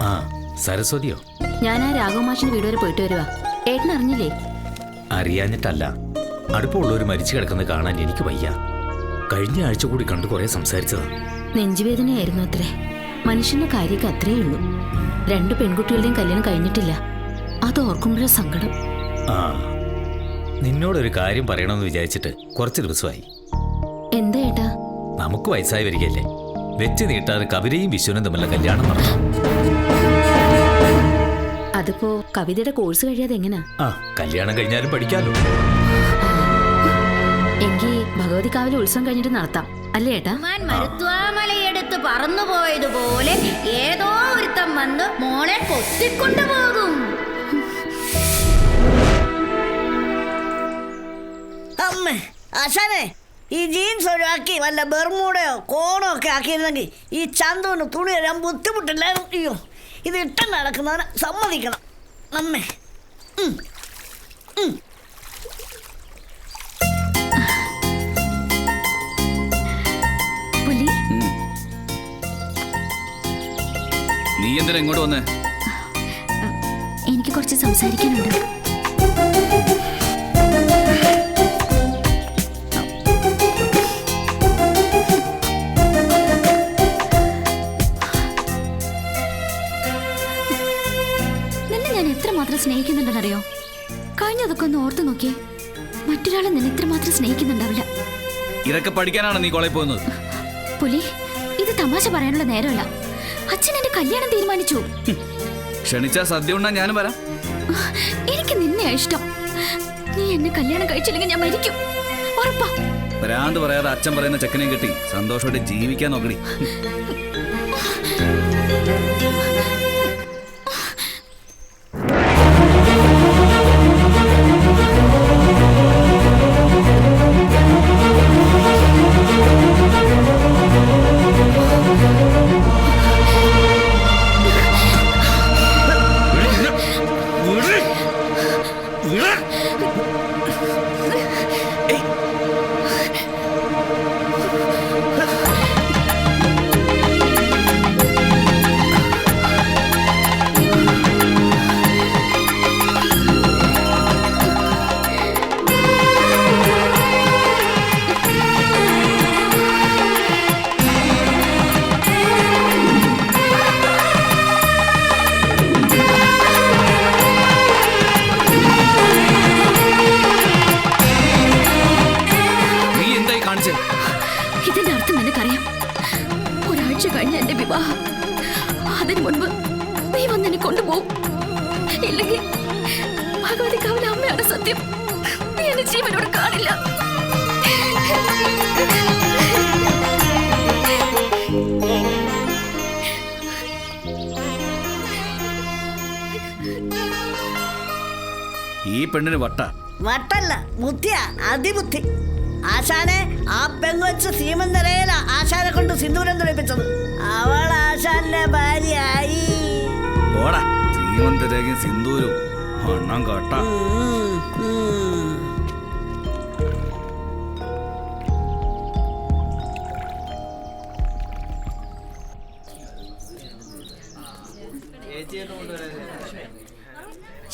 ആ സരസ്വതിയോ? ഞാൻ ആ രാഘവമാഷിന്റെ വീട് വരെ പോയിട്ട് വരുവാ. ഏട്ടൻ അറിഞ്ഞില്ലേ? അറിയാഞ്ഞിട്ടല്ല, അടുപ്പമുള്ളവർ മരിച്ചു കിടക്കുന്നത് കാണാൻ എനിക്ക് വയ്യ. കഴിഞ്ഞ ആഴ്ച കൂടി കണ്ടു കുറെ സംസാരിച്ചതാ. നെഞ്ചുവേദനയായിരുന്നു അത്രേ. മനുഷ്യന്റെ കാര്യമൊക്കെ അത്രേ ഉള്ളൂ. 2 പെൺകുട്ടികളുടെയും കല്യാണം കഴിഞ്ഞിട്ടില്ല. അത് ഓർക്കുമ്പോഴേ സങ്കടം. ആ, നിന്നോടൊരു കാര്യം പറയണമെന്ന് വിചാരിച്ചിട്ട് കുറച്ച് ദിവസമായി. എന്താ ഏട്ടാ? നമുക്ക് വയസ്സായി വരികയല്ലേ, വെച്ച് നീട്ടാതെ കവിതയും വിശ്വനും തമ്മിലുള്ള കല്യാണം നടന്നു. അതിപ്പോ കവിതയുടെ കോഴ്സ് കഴിയാതെ എങ്ങനാ? ആ, കല്യാണം കഴിഞ്ഞാലും പഠിക്കാലോ. എങ്കിൽ ഭഗവതിക്കാവിലെ ഉത്സവം കഴിഞ്ഞിട്ട് നടത്താം അല്ലേ ഏട്ടാ? മരുത്വാമലയെടുത്ത് പറന്നുപോയതുപോലെ ഏതോ ഒരുത്തം വന്ന് മോളെ കൊത്തിക്കൊണ്ടുപോകും. അമ്മേ ആശാനെ, ഈ ജീൻസ് ഒഴിവാക്കി വല്ല ബെർമൂടയോ കോണോ ഒക്കെ ആക്കിയിരുന്നെങ്കിൽ ഈ ചന്തുവിന് തുണി വരാൻ ബുദ്ധിമുട്ടില്ലായിരുന്നു. അയ്യോ, ഇത് ഇട്ടം നടക്കുന്നവനെ സമ്മതിക്കണം അമ്മേ. നീ എന്തിനാ ഇങ്ങോട്ട് വന്നേ? എനിക്ക് കുറച്ച് സംസാരിക്കാനുണ്ട്. നിന്നെ ഞാൻ എത്രമാത്രം സ്നേഹിക്കുന്നുണ്ടെന്നറിയോ? കഴിഞ്ഞതൊക്കെ ഒന്ന് ഓർത്തു നോക്കിയേ. മറ്റൊരാളെ നിന്നെ ഇത്രമാത്രം സ്നേഹിക്കുന്നുണ്ടാവില്ല. ഇതൊക്കെ പഠിക്കാനാണ് നീ കോളേജിൽ പോകുന്നത്? പുലി, ഇത് തമാശ പറയാനുള്ള നേരമല്ല. അച്ഛൻ എന്റെ കല്യാണം തീരുമാനിച്ചു. ക്ഷണിച്ചാ സദ്യ ഉണ്ണാൻ ഞാനും വരാം. എനിക്ക് നിന്നെയാ ഇഷ്ടം. നീ എന്നെ കല്യാണം കഴിച്ചില്ലെങ്കിൽ ഞാൻ മരിക്കും, ഉറപ്പാ. ഭ്രാന്ത് പറയാതെ അച്ഛൻ പറയുന്ന ചെക്കനെ കിട്ടി സന്തോഷമായിട്ട് ജീവിക്കാൻ നോക്കടി. ഇതിന്റെ അർത്ഥം നിനക്കറിയാം. ഒരാഴ്ച കഴിഞ്ഞ എന്റെ വിവാഹം. അതിനു മുൻപ് നീ വന്ന് എന്നെ കൊണ്ടുപോകും. ഇല്ലെങ്കിൽ ഭഗവതിക്കാവിലെ അമ്മയാണ് സത്യം. നീ എന്റെ ജീവനോട് കാണില്ല. ഈ പെണ്ണിന് വട്ടല്ല, ബുദ്ധിയാ, അതിബുദ്ധി. ആശാനെ, ആ പെങ്കൊച്ച് സീമന്തരയില ആശാനെ കൊണ്ട് സിന്ദൂരം തുളിപ്പിച്ചത്. അവൾ ആശാന്റെ ഭാര്യയായി. ഓടാ, സീമന്തരേഖയും സിന്ദൂരും അണ്ണം കേട്ട.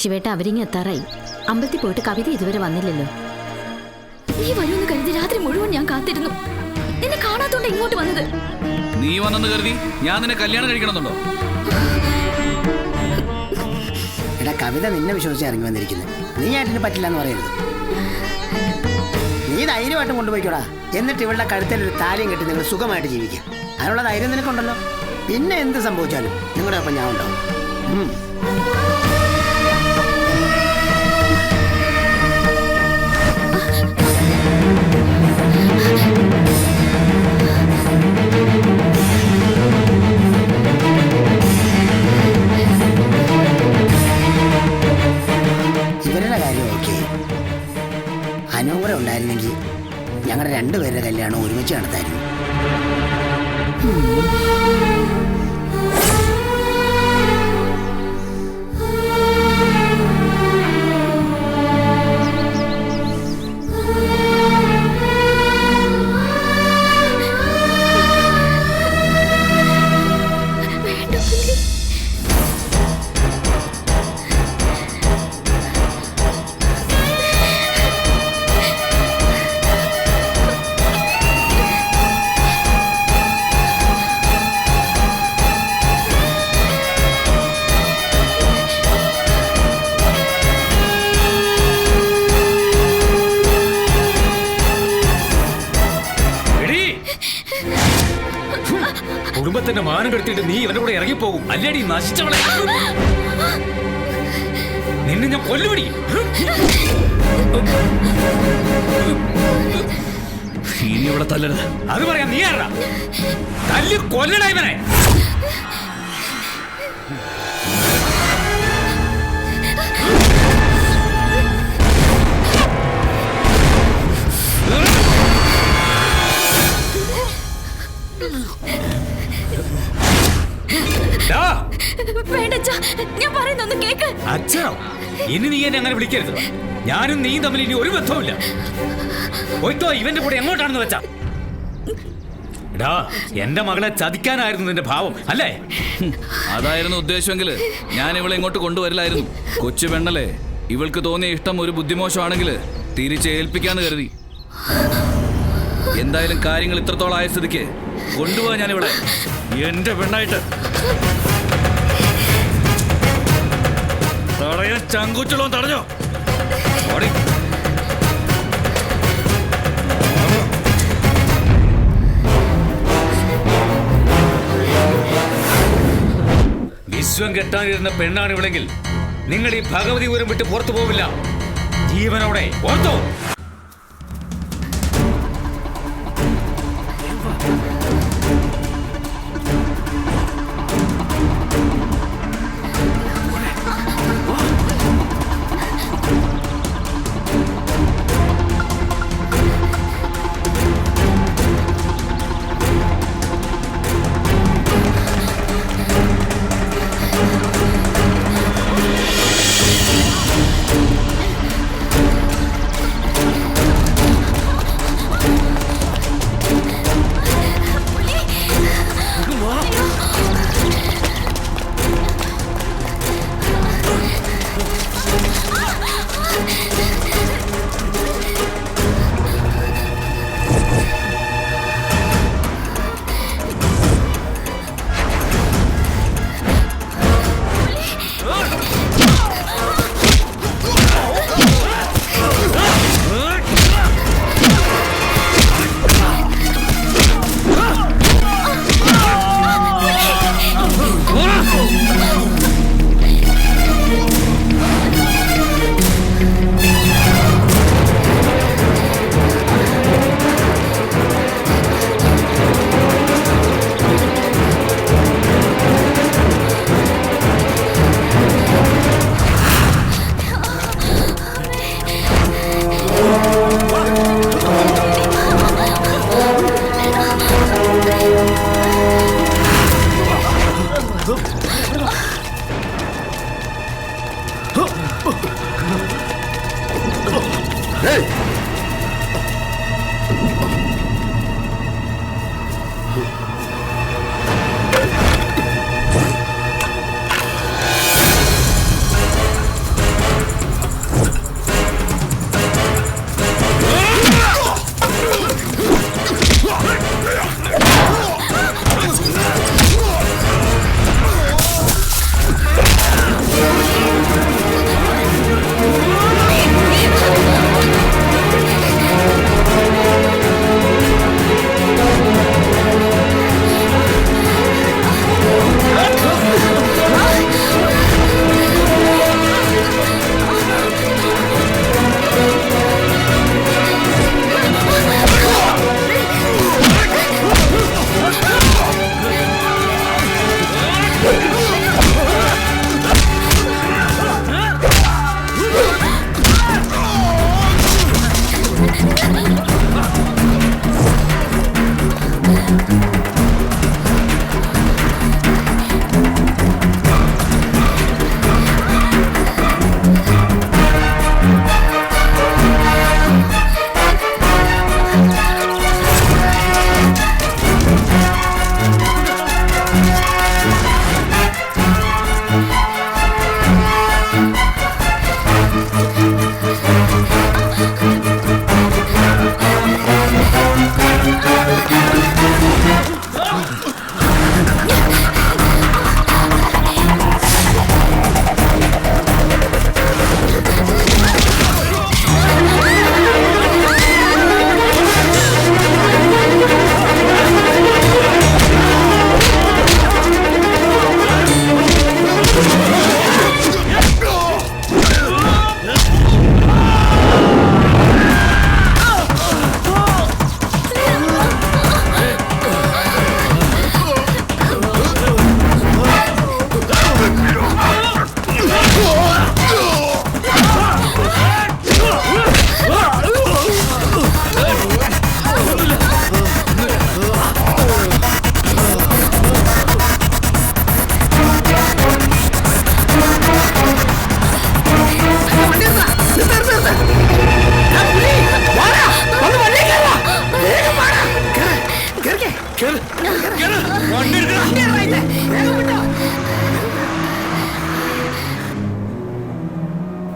ശിവേട്ട, അവരിങ്ങ് എത്താറായി. അമ്പലത്തിൽ പോയിട്ട് കവിത ഇതുവരെ വന്നില്ലല്ലോ. നീ വരുമെന്ന് കരുതി രാത്രി മുഴുവൻ ഞാൻ കാത്തിരുന്നു. നിന്നെ കാണാത്തോണ്ട് ഇങ്ങോട്ട് വന്നത്. നീ വന്നെന്ന് കരുതി ഞാൻ നിന്നെ കല്യാണം കഴിക്കണമെന്നുണ്ടോ? എടാ, കവിത നിന്നെ വിശ്വസിച്ച് ഇറങ്ങി വന്നിരിക്കുന്നു. നീ ആയിട്ടിന് പറ്റില്ല എന്ന് പറയരുത്. നീ ധൈര്യമായിട്ടും കൊണ്ടുപോയിക്കോടാ. എന്നിട്ട് ഇവളുടെ കഴുത്തിൽ ഒരു താലിയും കെട്ടി നിങ്ങൾ സുഖമായിട്ട് ജീവിക്കാം. അതിനുള്ള ധൈര്യം നിനക്കുണ്ടല്ലോ. പിന്നെ എന്ത് സംഭവിച്ചാലും നിങ്ങളുടെ ഒപ്പം ഞാൻ ഉണ്ടാവും. ഇവരുടെ കാര്യം ഓക്കെ. അനുകൂലം ഉണ്ടായിരുന്നെങ്കിൽ ഞങ്ങളുടെ രണ്ടുപേരുടെ കല്യാണം ഒരുമിച്ച് നടത്തായിരുന്നു. കുടുംബത്തിന്റെ മാനം കെടുത്തിട്ട് നീ ഇവന്റെ കൂടെ ഇറങ്ങിപ്പോകും അല്ലേടി നശിച്ചവളെ. നിന്നെ ഞാൻ കൊല്ലുപിടി. ഇനി ഇവിടെ തല്ലരുത്. അത് പറയാം. നീ ആരാ? തല്ലി കൊല്ലടാ ഇവനെ. വേണ്ടച്ചാ, ഞാൻ പറയുന്നൊന്ന് കേക്ക്. അച്ഛനോ? ഇനി നീ എന്നെ അങ്ങനെ വിളിക്കരുത്. ഞാനും നീയും തമ്മിൽ ഇനി ഒരു ബന്ധവുമില്ല. പോയിട്ടോ ഇവന്റെ കൂടെ എങ്ങോട്ടാണെന്ന് വെച്ചാ. എടാ, എന്റെ മകളെ ചതിക്കാനായിരുന്നു നിന്റെ ഭാവം അല്ലേ? അതായിരുന്നു ഉദ്ദേശമെങ്കിൽ ഞാൻ ഇവളെ ഇങ്ങോട്ട് കൊണ്ടുവരില്ലായിരുന്നു. കൊച്ചു പെണ്ണല്ലേ, ഇവൾക്ക് തോന്നിയ ഇഷ്ടം ഒരു ബുദ്ധിമോശമാണെങ്കിൽ തിരിച്ചേൽപ്പിക്കാന്ന് കരുതി. എന്തായാലും കാര്യങ്ങൾ ഇത്രത്തോളം ആയ സ്ഥിതിക്ക് കൊണ്ടുപോകാൻ ഞാനിവിടെ എന്റെ പെണ്ണായിട്ട്. തടയാൻ ചങ്കൂറ്റുള്ളോ തടഞ്ഞോ? വിശ്വം കെട്ടാനിരുന്ന പെണ്ണാണ് ഇവളെങ്കിൽ നിങ്ങൾ ഈ ഭഗവതി ഊരം വിട്ട് പുറത്തു പോവില്ല. ജീവനോടെ ഓർത്തോ.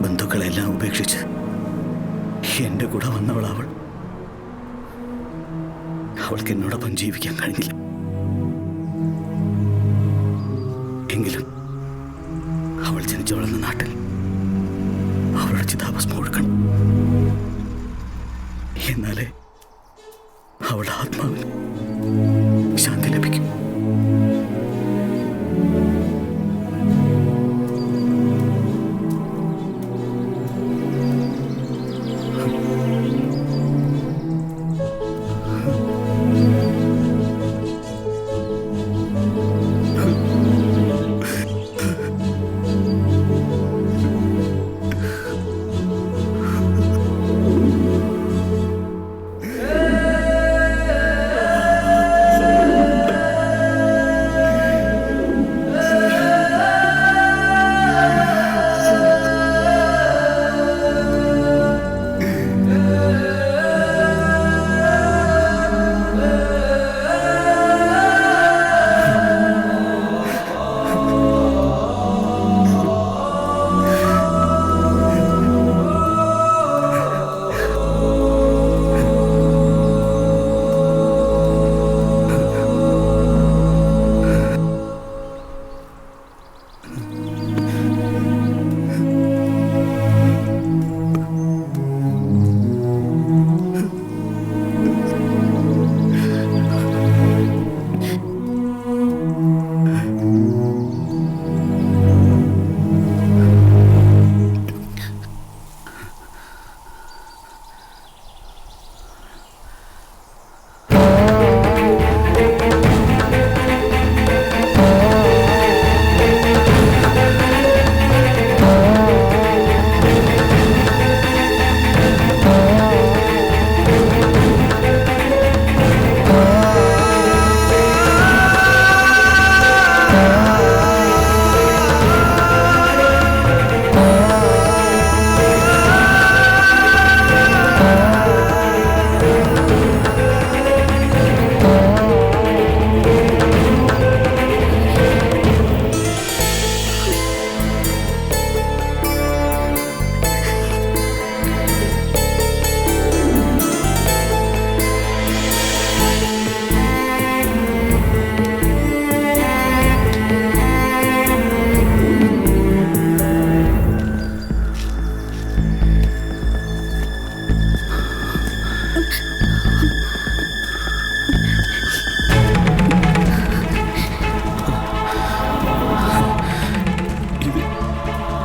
ബന്ധുക്കളെല്ലാം ഉപേക്ഷിച്ച് എന്റെ കൂടെ വന്നവൾ അവൾക്ക് എന്നോടൊപ്പം ജീവിക്കാൻ കഴിഞ്ഞില്ല. എങ്കിലും അവൾ ജനിച്ചു വളർന്ന നാട്ടിൽ അവളുടെ ചിതാഭസ്മം ഒഴുക്കണം. എന്നാലേ അവളുടെ ആത്മാവിന് ശാന്തി ലഭിക്കും.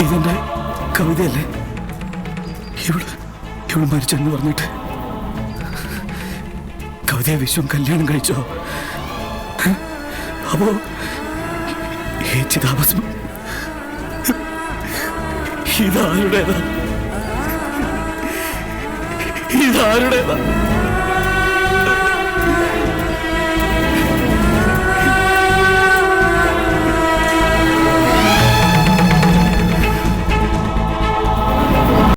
ഇതെന്റെ കവിതയല്ലേ? ഇവള് മരിച്ചെന്ന് പറഞ്ഞിട്ട് കവിതയെ വിശ്വം കല്യാണം കഴിച്ചോ? അപ്പോ ഈ ചിതാഭസ്മം ഇതാരുടേതാ?